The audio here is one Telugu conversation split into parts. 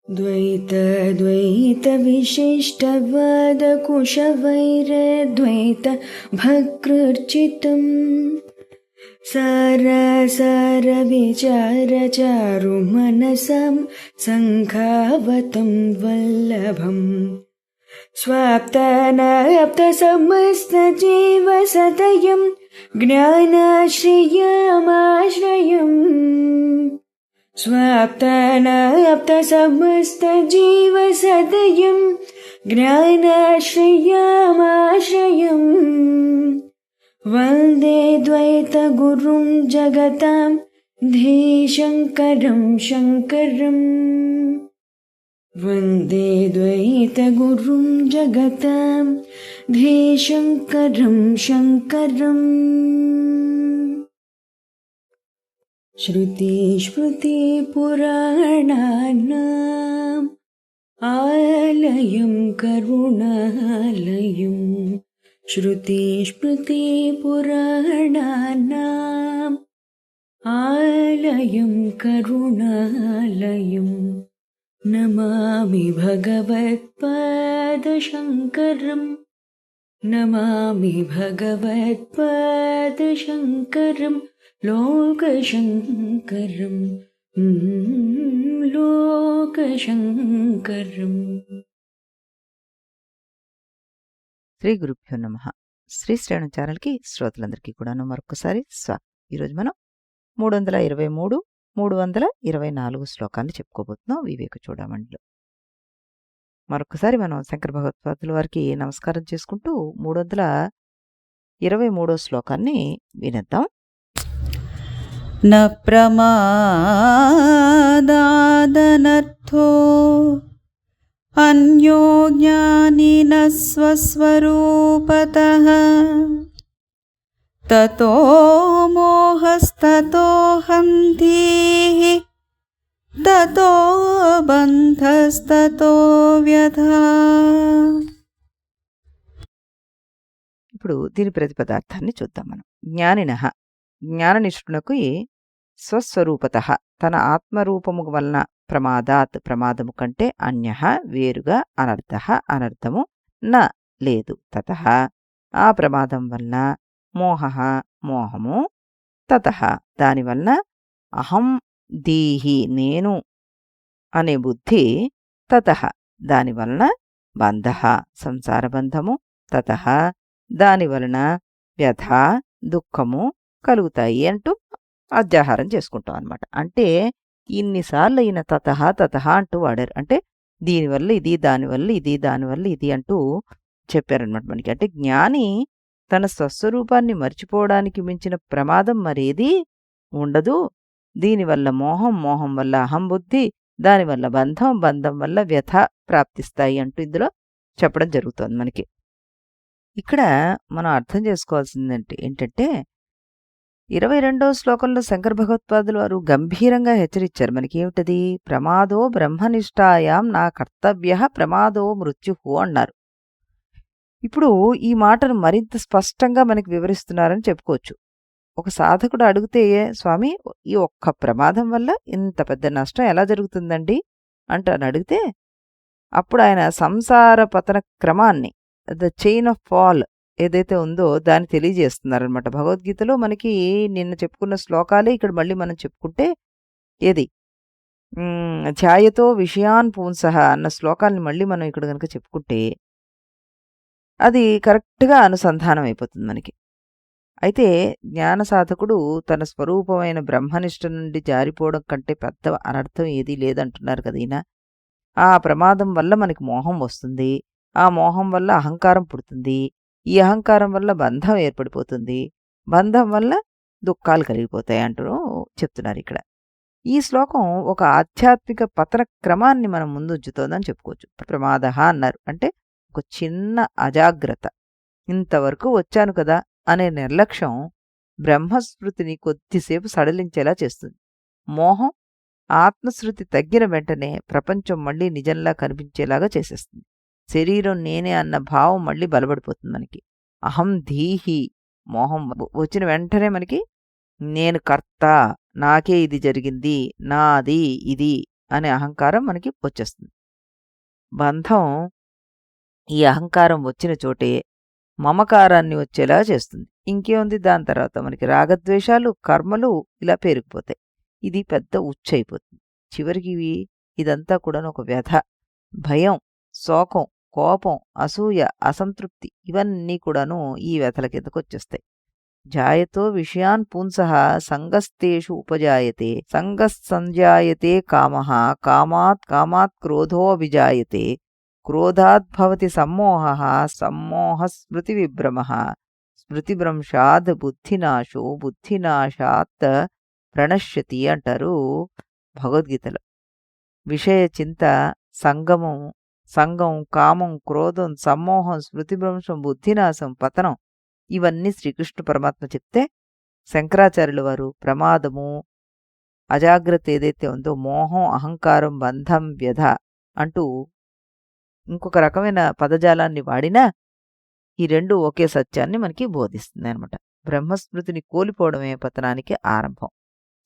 द्वैत भकृर्चितं सार विचारचारुमनसं सङ्खावतं वल्लभम् स्वाप्तानाप्तसमस्तजीवसदयं ज्ञानाश्रयमाश्रयम् स्वाप्तानाप्तसमस्तजीवसदयं ज्ञानाश्रयमाश्रयम् वन्दे द्वैतगुरुं जगतां धीशङ्करं शङ्करम् वन्दे द्वैतगुरुं जगतां धीशङ्करं शङ्करम्। श्रुतिस्मृतिपुराणानाम् आलयं करुणालयं श्रुतिस्मृतिपुराणानाम् आलयं करुणालयम् नमामि भगवत्पादशङ्करम् नमामि भगवत्पादशङ्करं लोकशङ्करम् लोकशङ्करम्। శ్రీ గురుభ్యో నమః. శ్రీ శ్రేణు ఛానల్కి శ్రోతలందరికీ కూడాను మరొకసారి స్వాగతం. ఈరోజు మనం 323, 324 శ్లోకాన్ని చెప్పుకోబోతున్నాం వివేక చూడమండిలో. మరొకసారి మనం శంకర భగవత్పాదుల వారికి నమస్కారం చేసుకుంటూ 323 శ్లోకాన్ని వినేద్దాం. న ప్రమాదాదనర్థో అన్యో జ్ఞానిన స్వస్వరూపతః తతో మోహస్తతో హంధీః తతో బంధస్తతో వ్యధా. ఇప్పుడు దీని ప్రతిపదార్థాన్ని చూద్దాం మనం. జ్ఞానినః జ్ఞాననిష్ఠునకు స్వస్వరూపతః తన ఆత్మరూపము వలన ప్రమాదాత్ ప్రమాదము కంటే అన్యః వేరుగా అనర్థః అనర్థము న లేదు తతః ఆ ప్రమాదం వలన మోహః మోహము తతః దానివలన అహం దీహి నేను అనే బుద్ధి తతః దానివలన బంధః సంసార బంధము తతః దానివలన వ్యధ దుఃఖము కలుగుతాయి అంటూ అధ్యాహారం చేసుకుంటాం అన్నమాట. అంటే ఇన్నిసార్లు అయిన తతః తతః అంటూ వాడారు. అంటే దీనివల్ల ఇది దానివల్ల ఇది దానివల్ల ఇది అంటూ చెప్పారనమాట మనకి. అంటే జ్ఞాని తన స్వస్వరూపాన్ని మర్చిపోవడానికి మించిన ప్రమాదం మరేది ఉండదు. దీనివల్ల మోహం, మోహం వల్ల అహం బుద్ధి, దానివల్ల బంధం, బంధం వల్ల వ్యథ ప్రాప్తిస్తాయి అంటూ ఇందులో చెప్పడం జరుగుతుంది మనకి. ఇక్కడ మనం అర్థం చేసుకోవాల్సిందంటే ఏంటంటే 22వ శ్లోకంలో శంకర భగవత్పాదులు వారు గంభీరంగా హెచ్చరించారు మనకి. ఏమిటది? ప్రమాదో బ్రహ్మనిష్టాయాం నా కర్తవ్య ప్రమాదో మృత్యుహు అన్నారు. ఇప్పుడు ఈ మాటను మరింత స్పష్టంగా మనకి వివరిస్తున్నారని చెప్పుకోవచ్చు. ఒక సాధకుడు అడిగితే, స్వామి ఈ ఒక్క ప్రమాదం వల్ల ఇంత పెద్ద నష్టం ఎలా జరుగుతుందండి అంటూ అని అడిగితే అప్పుడు ఆయన సంసార పతన క్రమాన్ని, ద చైన్ ఆఫ్ ఫాల్ ఏదైతే ఉందో దాన్ని తెలియజేస్తున్నారనమాట. భగవద్గీతలో మనకి నిన్న చెప్పుకున్న శ్లోకాలే ఇక్కడ మళ్ళీ మనం చెప్పుకుంటే ఏది ధ్యాయతో విషయాన్ పుంసః అన్న శ్లోకాల్ని మళ్ళీ మనం ఇక్కడ కనుక చెప్పుకుంటే అది కరెక్ట్గా అనుసంధానం అయిపోతుంది మనకి. అయితే జ్ఞాన సాధకుడు తన స్వరూపమైన బ్రహ్మనిష్ట నుండి జారిపోవడం కంటే పెద్ద అనర్థం ఏదీ లేదంటున్నారు కదా ఈయన. ఆ ప్రమాదం వల్ల మనకి మోహం వస్తుంది, ఆ మోహం వల్ల అహంకారం పుడుతుంది, ఈ అహంకారం వల్ల బంధం ఏర్పడిపోతుంది, బంధం వల్ల దుఃఖాలు కలిగిపోతాయి అంటూ చెప్తున్నారు ఇక్కడ. ఈ శ్లోకం ఒక ఆధ్యాత్మిక పతన క్రమాన్ని మనం ముందు ఉంచుతోందని చెప్పుకోవచ్చు. ప్రమాద అన్నారు అంటే ఒక చిన్న అజాగ్రత్త, ఇంతవరకు వచ్చాను కదా అనే నిర్లక్ష్యం బ్రహ్మస్మృతిని కొద్దిసేపు సడలించేలా చేస్తుంది. మోహం ఆత్మశృతి తగ్గిన వెంటనే ప్రపంచం మళ్ళీ నిజంలా కనిపించేలాగా చేసేస్తుంది. శరీరం నేనే అన్న భావం మళ్ళీ బలపడిపోతుంది మనకి. అహం ధీహి మోహం వచ్చిన వెంటనే మనకి నేను కర్త, నాకే ఇది జరిగింది, నాది ఇది అనే అహంకారం మనకి వచ్చేస్తుంది. బంధం ఈ అహంకారం వచ్చిన చోటే మమకారాన్ని వచ్చేలా చేస్తుంది. ఇంకేముంది, దాని తర్వాత మనకి రాగద్వేషాలు, కర్మలు ఇలా పేరుకుపోతాయి. ఇది పెద్ద ఉచ్చయిపోతుంది. చివరికి ఇదంతా కూడా ఒక వ్యధ, భయం, శోకం, కోపం, అసూయ, అసంతృప్తి ఇవన్నీ కూడాను ఈ వ్యధల కిందకు వచ్చేస్తాయి. జాయతో విషయాన్ పుంసః సంగస్తేషు ఉపజాయతే, సంగస్సంజాయతే కామః, కామాత్ కామాత్ క్రోధోऽభిజాయతే, క్రోధాద్భవతి సమ్మోహః, సమ్మోహः స్మృతివిభ్రమः, స్మృతిభ్రంశాద్ బుద్ధినాశో, బుద్ధినాశాత్ ప్రణశ్యతి అంటారు భగవద్గీతలో. విషయ చింత, సంగం, కామం, క్రోధం, సమ్మోహం, స్మృతిభ్రంశం, బుద్ధినాశం, పతనం ఇవన్నీ శ్రీకృష్ణ పరమాత్మ చెప్తే, శంకరాచార్యుల వారు ప్రమాదము, అజాగ్రత్త ఏదైతే ఉందో మోహం, అహంకారం, బంధం, వ్యధ అంటూ ఇంకొక రకమైన పదజాలాన్ని వాడినా ఈ రెండు ఒకే సత్యాన్ని మనకి బోధిస్తుంది అనమాట. బ్రహ్మస్మృతిని కోల్పోవడమే పతనానికి ఆరంభం.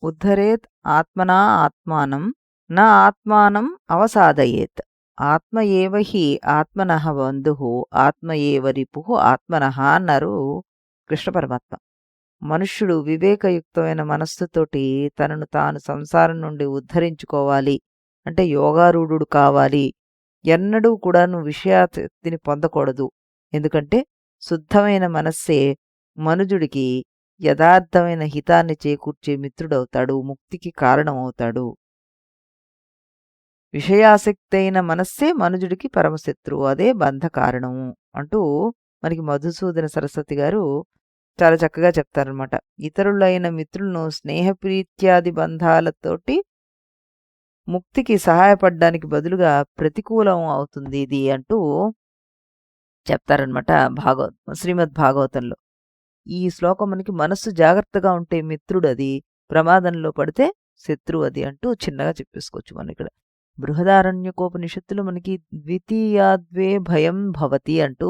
ఉద్ధరేత్ ఆత్మనా ఆత్మానం నా ఆత్మానం అవసాదయేత్, ఆత్మ ఏవ హి ఆత్మనః బంధుః, ఆత్మ ఏవ రిపుః ఆత్మనః అన్నారు కృష్ణ పరమాత్మ. మనుష్యుడు వివేకయుక్తమైన మనస్సుతోటి తనను తాను సంసారం నుండి ఉద్ధరించుకోవాలి అంటే యోగారూఢుడు కావాలి. ఎన్నడూ కూడాను విషయాసక్తిని పొందకూడదు. ఎందుకంటే శుద్ధమైన మనస్సే మనుజుడికి యథార్థమైన హితాన్ని చేకూర్చే మిత్రుడవుతాడు, ముక్తికి కారణమవుతాడు. విషయాసక్తి అయిన మనస్సే మనుజుడికి పరమశత్రువు, అదే బంధ కారణము అంటూ మనకి మధుసూదన సరస్వతి గారు చాలా చక్కగా చెప్తారనమాట. ఇతరులైన మిత్రులను స్నేహప్రీత్యాది బంధాలతోటి ముక్తికి సహాయపడడానికి బదులుగా ప్రతికూలం అవుతుంది ఇది అంటూ చెప్తారనమాట శ్రీమద్ భాగవతంలో. ఈ శ్లోకం మనకి మనస్సు జాగ్రత్తగా ఉంటే మిత్రుడు అది, ప్రమాదంలో పడితే శత్రువు అది అంటూ చిన్నగా చెప్పేసుకోవచ్చు మనం ఇక్కడ. బృహదారణ్యకోపనిషత్తులు మనకి ద్వితీయాద్వే భయం భవతి అంటూ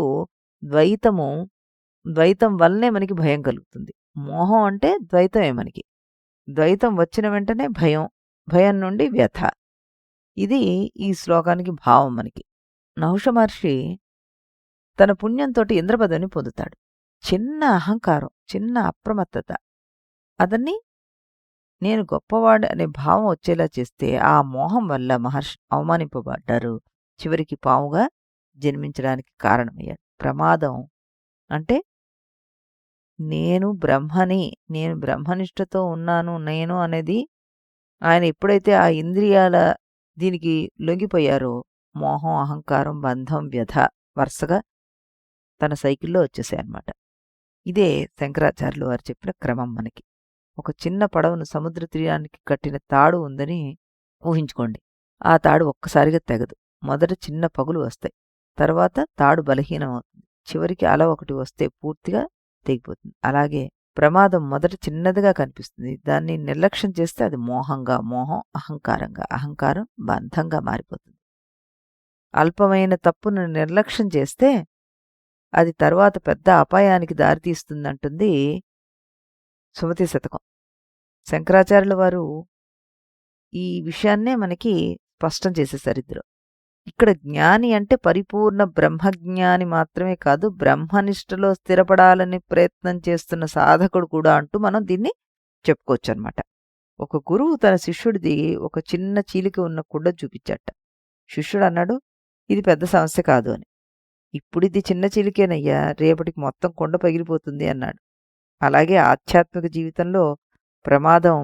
ద్వైతం వల్లనే మనకి భయం కలుగుతుంది. మోహం అంటే ద్వైతమే మనకి. ద్వైతం వచ్చిన వెంటనే భయం నుండి వ్యథ. ఇది ఈ శ్లోకానికి భావం మనకి. నహుష మహర్షి తన పుణ్యంతో ఇంద్రపదవిని పొందుతాడు. చిన్న అహంకారం, చిన్న అప్రమత్తత అతన్ని నేను గొప్పవాడు అనే భావం వచ్చేలా చేస్తే ఆ మోహం వల్ల మహర్షి అవమానింపబడ్డారు. చివరికి పాముగా జన్మించడానికి కారణమయ్యాడు. ప్రమాదం అంటే నేను బ్రహ్మనిష్టతో ఉన్నాను నేను అనేది ఆయన ఎప్పుడైతే ఆ ఇంద్రియాల దీనికి లొంగిపోయారో మోహం, అహంకారం, బంధం, వ్యధ వరుసగా తన సైకిల్లో వచ్చేసాయన్నమాట. ఇదే శంకరాచార్యులు వారు చెప్పిన క్రమం మనకి. ఒక చిన్న పడవను సముద్ర తీరానికి కట్టిన తాడు ఉందని ఊహించుకోండి. ఆ తాడు ఒక్కసారిగా తెగదు. మొదట చిన్న పగులు వస్తాయి, తర్వాత తాడు బలహీనం అవుతుంది, చివరికి అల ఒకటి వస్తే పూర్తిగా తెగిపోతుంది. అలాగే ప్రమాదం మొదట చిన్నదిగా కనిపిస్తుంది, దాన్ని నిర్లక్ష్యం చేస్తే అది మోహం అహంకారంగా, అహంకారం బంధంగా మారిపోతుంది. అల్పమైన తప్పును నిర్లక్ష్యం చేస్తే అది తరువాత పెద్ద అపాయానికి దారితీస్తుందంటుంది సుమతి శతకం. శంకరాచార్యుల వారు ఈ విషయాన్నే మనకి స్పష్టం చేసేసారు ఇద్దరు. ఇక్కడ జ్ఞాని అంటే పరిపూర్ణ బ్రహ్మజ్ఞాని మాత్రమే కాదు, బ్రహ్మనిష్టలో స్థిరపడాలని ప్రయత్నం చేస్తున్న సాధకుడు కూడా అంటూ మనం దీన్ని చెప్పుకోవచ్చు అనమాట. ఒక గురువు తన శిష్యుడిది ఒక చిన్న చీలిక ఉన్న కుండ చూపించట. శిష్యుడు అన్నాడు, ఇది పెద్ద సమస్య కాదు అని. ఇప్పుడు ఇది చిన్న చీలికేనయ్యా, రేపటికి మొత్తం కొండ పగిలిపోతుంది అన్నాడు. అలాగే ఆధ్యాత్మిక జీవితంలో ప్రమాదం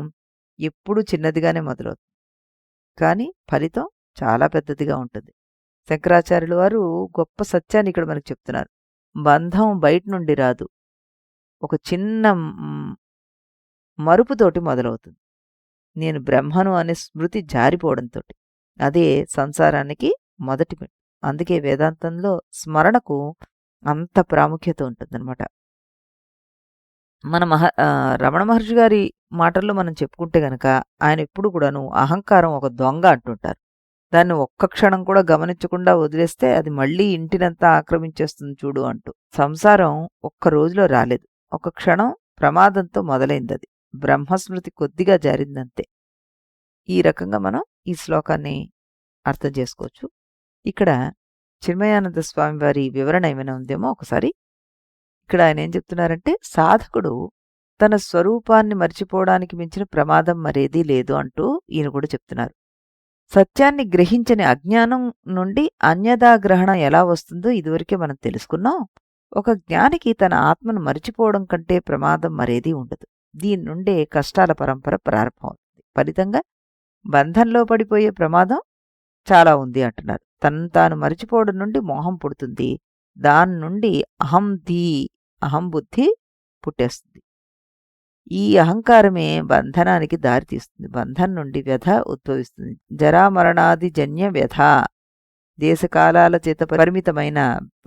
ఎప్పుడూ చిన్నదిగానే మొదలవుతుంది, కానీ ఫలితం చాలా పెద్దదిగా ఉంటుంది. శంకరాచార్యుల వారు గొప్ప సత్యాన్ని ఇక్కడ మనకు చెప్తున్నారు. బంధం బయట నుండి రాదు, ఒక చిన్న మరుపుతోటి మొదలవుతుంది. నేను బ్రహ్మను అనే స్మృతి జారిపోవడంతో. అదే సంసారానికి మొదటి మెట్టు. అందుకే వేదాంతంలో స్మరణకు అంత ప్రాముఖ్యత ఉంటుందన్నమాట. మన రమణ మహర్షి గారి మాటల్లో మనం చెప్పుకుంటే గనక ఆయన ఎప్పుడు కూడాను అహంకారం ఒక దొంగ అంటుంటారు. దాన్ని ఒక్క క్షణం కూడా గమనించకుండా వదిలేస్తే అది మళ్ళీ ఇంటినంతా ఆక్రమించేస్తుంది చూడు అంటూ. సంసారం ఒక్క రోజులో రాలేదు, ఒక క్షణం ప్రమాదంతో మొదలైంది. అది బ్రహ్మస్మృతి కొద్దిగా జారిందంతే. ఈ రకంగా మనం ఈ శ్లోకాన్ని అర్థం చేసుకోవచ్చు. ఇక్కడ చిన్మయానంద స్వామి వారి వివరణ ఏమైనా ఉందేమో ఒకసారి. ఇక్కడ ఆయన ఏం చెప్తున్నారంటే, సాధకుడు తన స్వరూపాన్ని మర్చిపోవడానికి మించిన ప్రమాదం మరేదీ లేదు అంటూ ఈయన కూడా చెప్తున్నారు. సత్యాన్ని గ్రహించని అజ్ఞానం నుండి అన్యదా గ్రహణం ఎలా వస్తుందో ఇదివరకే మనం తెలుసుకున్నాం. ఒక జ్ఞానికి తన ఆత్మను మరిచిపోవడం కంటే ప్రమాదం మరేదీ ఉండదు. దీని నుండే కష్టాల పరంపర ప్రారంభమవుతుంది. ఫలితంగా బంధంలో పడిపోయే ప్రమాదం చాలా ఉంది అంటున్నారు. తను తాను మరిచిపోవడం నుండి మోహం పుడుతుంది. దాని నుండి అహం బుద్ధి పుట్టేస్తుంది. ఈ అహంకారమే బంధనానికి దారితీస్తుంది. బంధం నుండి వ్యధ ఉద్భవిస్తుంది. జరామరణాది జన్య వ్యధ, దేశకాలాల చేత పరిమితమైన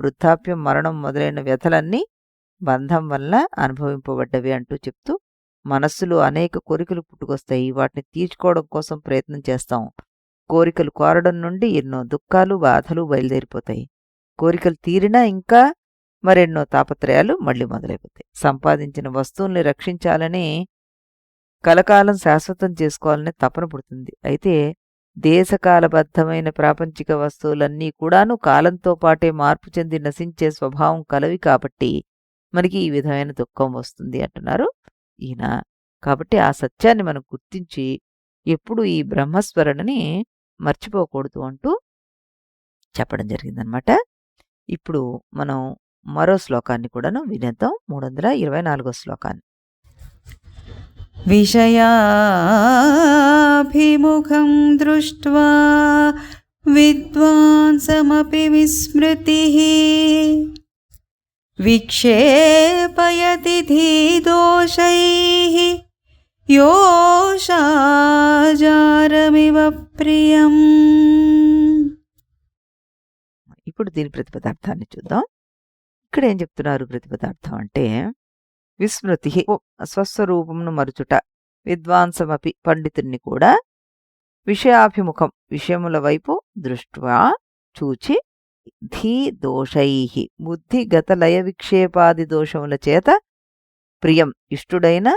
వృద్ధాప్యం, మరణం మొదలైన వ్యధలన్నీ బంధం వల్ల అనుభవింపబడ్డవి అంటూ చెప్తూ, మనస్సులో అనేక కోరికలు పుట్టుకొస్తాయి. వాటిని తీర్చుకోవడం కోసం ప్రయత్నం చేస్తాం. కోరికలు కోరడం నుండి ఎన్నో దుఃఖాలు, బాధలు బయలుదేరిపోతాయి. కోరికలు తీరినా ఇంకా మరెన్నో తాపత్రయాలు మళ్ళీ మొదలైపోతాయి. సంపాదించిన వస్తువుల్ని రక్షించాలని, కలకాలం శాశ్వతం చేసుకోవాలని తపన పుడుతుంది. అయితే దేశకాలబద్ధమైన ప్రాపంచిక వస్తువులన్నీ కూడాను కాలంతో పాటే మార్పు చెంది నశించే స్వభావం కలవి కాబట్టి మనకి ఈ విధమైన దుఃఖం వస్తుంది అంటున్నారు ఈయన. కాబట్టి ఆ సత్యాన్ని మనం గుర్తించి ఎప్పుడు ఈ బ్రహ్మస్మరణని మర్చిపోకూడదు అంటూ చెప్పడం జరిగిందనమాట. ఇప్పుడు మనం మరో శ్లోకాన్ని కూడాను వినేద్దాం. 324వ శ్లోకాన్ని. విషయాభిముఖం దృష్ట్వా విద్వాంసమపి విస్మృతిః విక్షేపయతి ధీదోషైః యోషాజారమివ ప్రియం. ఇప్పుడు దీని ప్రతిపదార్థాన్ని చూద్దాం. ఇక్కడ ఏం చెప్తున్నారు ప్రతిపదార్థం అంటే, విస్మృతి స్వస్వరూపమును మరుచుట, విద్వాంసమపి పండితుణ్ణి కూడా, విషయాభిముఖం విషయముల వైపు దృష్ట్వా చూచి, ధీ దోషై బుద్ధిగత లయ విక్షేపాది దోషముల చేత ప్రియం ఇష్టుడైన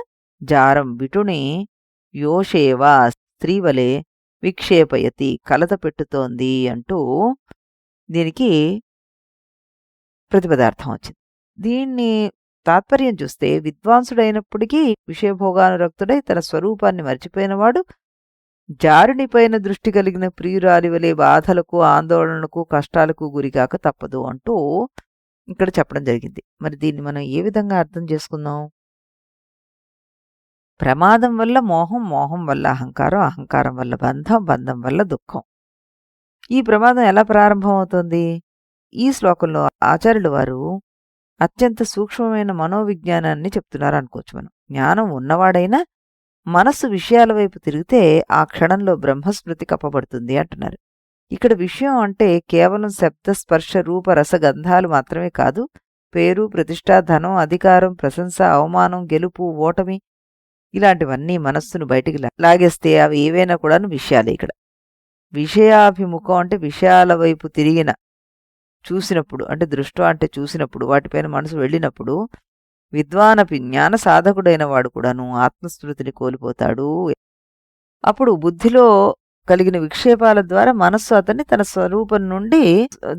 జారం విటుని యోషేవా స్త్రీవలే విక్షేపయతి కలత పెట్టుతోంది అంటూ దీనికి ప్రతిపదార్థం వచ్చింది. దీన్ని తాత్పర్యం చూస్తే, విద్వాంసుడైనప్పటికీ విషయభోగానురక్తుడై తన స్వరూపాన్ని మర్చిపోయినవాడు జారునిపైన దృష్టి కలిగిన ప్రియురాలి వలె బాధలకు, ఆందోళనలకు, కష్టాలకు గురికాక తప్పదు అంటూ ఇక్కడ చెప్పడం జరిగింది. మరి దీన్ని మనం ఏ విధంగా అర్థం చేసుకుందాం? ప్రమాదం వల్ల మోహం, మోహం వల్ల అహంకారం, అహంకారం వల్ల బంధం, బంధం వల్ల దుఃఖం. ఈ ప్రమాదం ఎలా ప్రారంభమవుతుంది? ఈ శ్లోకంలో ఆచార్యుల వారు అత్యంత సూక్ష్మమైన మనోవిజ్ఞానాన్ని చెప్తున్నారు అనుకోవచ్చు మనం. జ్ఞానం ఉన్నవాడైనా మనస్సు విషయాల వైపు తిరిగితే ఆ క్షణంలో బ్రహ్మస్మృతి కప్పబడుతుంది అంటున్నారు. ఇక్కడ విషయం అంటే కేవలం శబ్ద, స్పర్శ, రూప, రసగంధాలు మాత్రమే కాదు. పేరు, ప్రతిష్ట, ధనం, అధికారం, ప్రశంస, అవమానం, గెలుపు, ఓటమి ఇలాంటివన్నీ మనస్సును బయటికి లాగేస్తే అవి ఏవైనా కూడాను విషయాలే. ఇక్కడ విషయాభిముఖం అంటే విషయాల వైపు తిరిగిన చూసినప్పుడు, అంటే దృష్టి అంటే చూసినప్పుడు, వాటిపైన మనసు వెళ్ళినప్పుడు విద్వానపి జ్ఞాన సాధకుడైన వాడు కూడాను ఆత్మస్మృతిని కోల్పోతాడు. అప్పుడు బుద్ధిలో కలిగిన విక్షేపాల ద్వారా మనస్సు అతన్ని తన స్వరూపం నుండి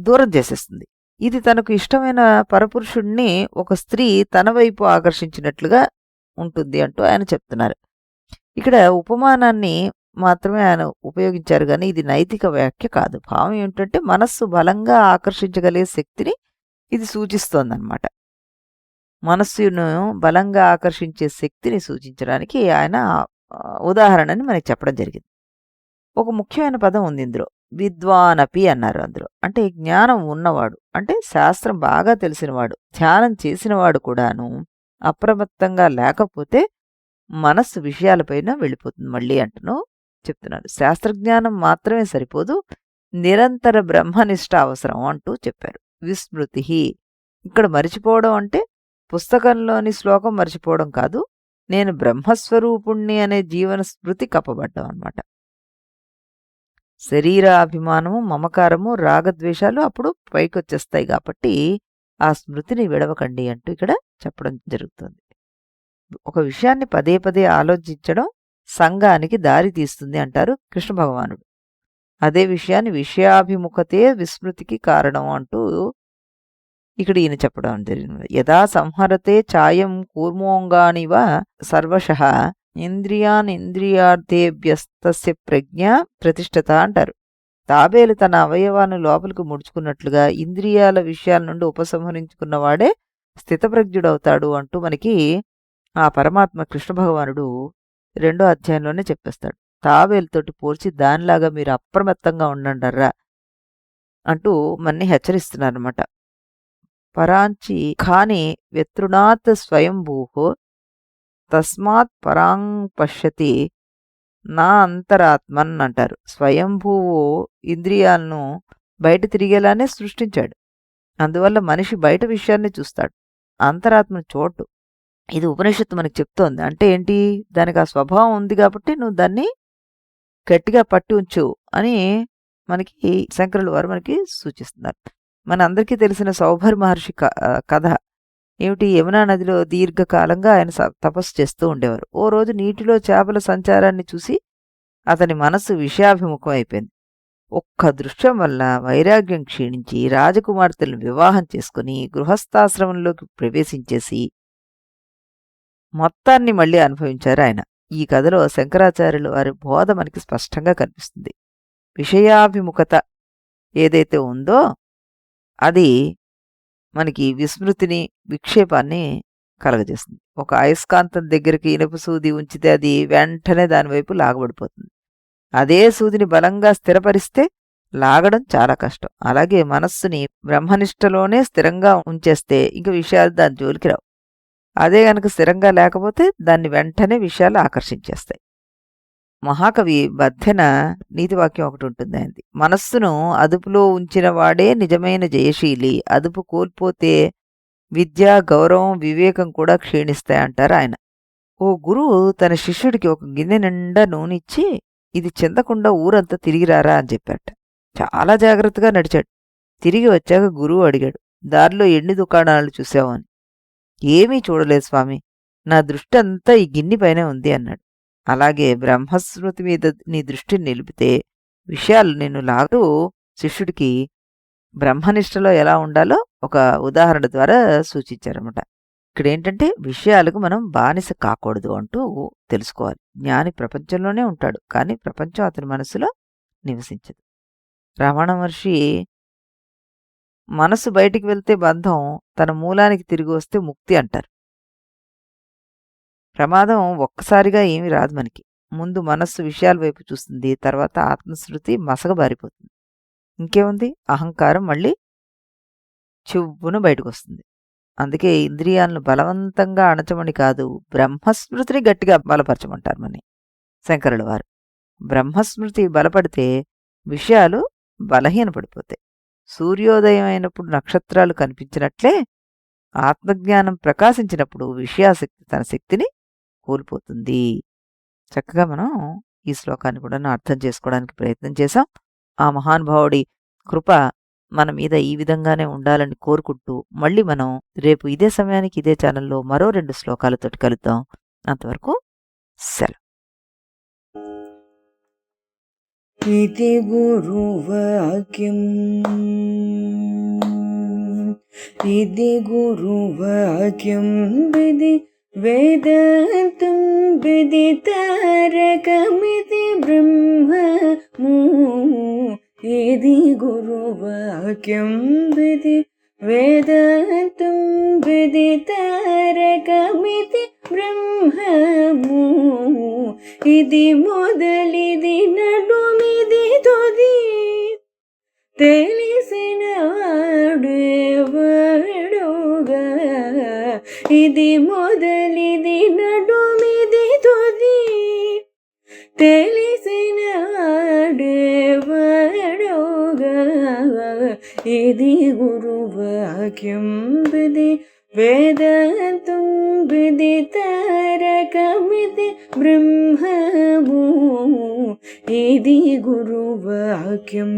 దూరం చేసేస్తుంది. ఇది తనకు ఇష్టమైన పరపురుషుణ్ణి ఒక స్త్రీ తన వైపు ఆకర్షించినట్లుగా ఉంటుంది అంటూ ఆయన చెప్తున్నారు. ఇక్కడ ఉపమానాన్ని మాత్రమే ఆయన ఉపయోగించారు కానీ ఇది నైతిక వ్యాఖ్య కాదు. భావం ఏమిటంటే మనస్సు బలంగా ఆకర్షించగలిగే శక్తిని ఇది సూచిస్తోందన్నమాట. మనస్సును బలంగా ఆకర్షించే శక్తిని సూచించడానికి ఆయన ఉదాహరణని మనకి చెప్పడం జరిగింది. ఒక ముఖ్యమైన పదం ఉంది ఇందులో, విద్వానపి అన్నారు. అందులో అంటే జ్ఞానం ఉన్నవాడు, అంటే శాస్త్రం బాగా తెలిసినవాడు, ధ్యానం చేసినవాడు కూడాను అప్రమత్తంగా లేకపోతే మనస్సు విషయాలపైన వెళ్ళిపోతుంది మళ్ళీ అంటూ చెప్తున్నారు. శాస్త్రజ్ఞానం మాత్రమే సరిపోదు, నిరంతర బ్రహ్మనిష్ట అవసరం అంటూ చెప్పారు. విస్మృతి ఇక్కడ మరిచిపోవడం అంటే పుస్తకంలోని శ్లోకం మరిచిపోవడం కాదు, నేను బ్రహ్మస్వరూపుణ్ణి అనే జీవన స్మృతి కప్పబడ్డం అన్నమాట. శరీరాభిమానము, మమకారము, రాగద్వేషాలు అప్పుడు పైకొచ్చేస్తాయి కాబట్టి ఆ స్మృతిని విడవకండి అంటూ ఇక్కడ చెప్పడం జరుగుతుంది. ఒక ఒక విషయాన్ని పదే పదే ఆలోచించడం సంఘానికి దారి తీస్తుంది అంటారు కృష్ణ భగవానుడు. అదే విషయాన్ని విషయాభిముఖతే విస్మృతికి కారణం అంటూ ఇక్కడ ఈయన చెప్పడం జరిగింది. యదా సంహరతే ఛాయం కూర్మోంగానివ సర్వశః ఇంద్రియాన్ ఇంద్రియార్థేభ్యస్తస్య ప్రజ్ఞ ప్రతిష్ఠత అంటారు. తాబేలు తన అవయవాన్ని లోపలికి ముడుచుకున్నట్లుగా ఇంద్రియాల విషయాల నుండి ఉపసంహరించుకున్నవాడే స్థితప్రజ్ఞుడవుతాడు అంటూ మనకి ఆ పరమాత్మ కృష్ణ భగవానుడు 2వ అధ్యాయంలోనే చెప్పేస్తాడు. తాబేలుతోటి పోల్చి దానిలాగా మీరు అప్రమత్తంగా ఉండండర్రా అంటూ మన్ని హెచ్చరిస్తున్నారన్నమాట. పరాంచి ఖాని వ్యతృణాత్ స్వయంభూ తస్మాత్ పరాం పశ్యతి నా అంతరాత్మన్ అంటారు. స్వయంభూవు ఇంద్రియాలను బయట తిరిగేలానే సృష్టించాడు. అందువల్ల మనిషి బయట విషయాన్ని చూస్తాడు, అంతరాత్మను చూడ్డు. ఇది ఉపనిషత్తు మనకి చెప్తోంది. అంటే ఏంటి? దానికి ఆ స్వభావం ఉంది కాబట్టి నువ్వు దాన్ని గట్టిగా పట్టి ఉంచు అని మనకి శంకరుల వారు మనకి సూచిస్తున్నారు. మన అందరికీ తెలిసిన సౌభర్ మహర్షి కథ ఏమిటి? యమునా నదిలో దీర్ఘకాలంగా ఆయన తపస్సు చేస్తూ ఉండేవారు. ఓ రోజు నీటిలో చేపల సంచారాన్ని చూసి అతని మనస్సు విషయాభిముఖం అయిపోయింది. ఒక్క దృశ్యం వల్ల వైరాగ్యం క్షీణించి రాజకుమార్తెలను వివాహం చేసుకుని గృహస్థాశ్రమంలోకి ప్రవేశించేసి మొత్తాన్ని మళ్ళీ అనుభవించారు ఆయన. ఈ కథలో శంకరాచార్యులు వారి బోధ మనకి స్పష్టంగా కనిపిస్తుంది. విషయాభిముఖత ఏదైతే ఉందో అది మనకి విస్మృతిని, విక్షేపాన్ని కలగజేస్తుంది. ఒక అయస్కాంతం దగ్గరికి ఇనుప సూది ఉంచితే అది వెంటనే దానివైపు లాగబడిపోతుంది. అదే సూదిని బలంగా స్థిరపరిస్తే లాగడం చాలా కష్టం. అలాగే మనస్సుని బ్రహ్మనిష్టలోనే స్థిరంగా ఉంచేస్తే ఇంక విషయాలు దాని జోలికి రావు. అదే గనక స్థిరంగా లేకపోతే దాన్ని వెంటనే విషయాలు ఆకర్షించేస్తాయి. మహాకవి బద్దెన నీతివాక్యం ఒకటి ఉంటుంది ఆయనది. మనస్సును అదుపులో ఉంచిన వాడే నిజమైన జయశీలి. అదుపు కోల్పోతే విద్య, గౌరవం, వివేకం కూడా క్షీణిస్తాయంటారు ఆయన. ఓ గురువు తన శిష్యుడికి ఒక గిన్నె నిండా నూనెచ్చి ఇది చెందకుండా ఊరంతా తిరిగిరారా అని చెప్పాట. చాలా జాగ్రత్తగా నడిచాడు. తిరిగి వచ్చాక గురువు అడిగాడు, దారిలో ఎన్ని దుకాణాలు చూసావు అని. ఏమీ చూడలేదు స్వామి, నా దృష్టి అంతా ఈ గిన్నెపైనే ఉంది అన్నాడు. అలాగే బ్రహ్మస్మృతి మీద నీ దృష్టిని నిలిపితే విషయాలు నిన్ను లాగుతూ శిష్యుడికి బ్రహ్మనిష్టలో ఎలా ఉండాలో ఒక ఉదాహరణ ద్వారా సూచించారన్నమాట. ఇక్కడ ఏంటంటే విషయాలకు మనం బానిస కాకూడదు అంటూ తెలుసుకోవాలి. జ్ఞాని ప్రపంచంలోనే ఉంటాడు, కానీ ప్రపంచం అతని మనసులో నివసించదు. రమణ మహర్షి మనసు బయటికి వెళ్తే బంధం, తన మూలానికి తిరిగి వస్తే ముక్తి అంటారు. ప్రమాదం ఒక్కసారిగా ఏమీ రాదు మనకి. ముందు మనస్సు విషయాల వైపు చూస్తుంది, తర్వాత ఆత్మశృతి మసగబారిపోతుంది. ఇంకేముంది? అహంకారం మళ్ళీ చివ్వున బయటకు వస్తుంది. అందుకే ఇంద్రియాలను బలవంతంగా అణచమని కాదు, బ్రహ్మస్మృతిని గట్టిగా బలపరచమంటారు మని శంకరుల వారు. బ్రహ్మస్మృతి బలపడితే విషయాలు బలహీనపడిపోతాయి. సూర్యోదయం అయినప్పుడు నక్షత్రాలు కనిపించినట్లే ఆత్మజ్ఞానం ప్రకాశించినప్పుడు విషయాశక్తి తన శక్తిని కోల్పోతుంది. చక్కగా మనం ఈ శ్లోకాన్ని కూడా అర్థం చేసుకోవడానికి ప్రయత్నం చేశాం. ఆ మహానుభావుడి కృప మన మీద ఈ విధంగానే ఉండాలని కోరుకుంటూ మళ్ళీ మనం రేపు ఇదే సమయానికి ఇదే ఛానల్లో మరో 2 శ్లోకాలతోటి కలుద్దాం. అంతవరకు సెలవు. इति गुरुवाक्यम् इति गुरुवाक्यं विधि वेदान्तं विदितारकमिति ब्रह्ममु इति गुरुवाक्यं विधि वेदान्तं विदितारकमिति ब्रह्ममु इति मोदलिदि नडुमिदि तुदि తెలిసిన వాడెవడుగా ఇది మొదలిది నడుమిది తుది తెలిసిన వాడెవడుగా ఇది గురువాక్యం విధి వేదాంతం విదితారకమితి బ్రహ్మము ఇది గురువాక్యం.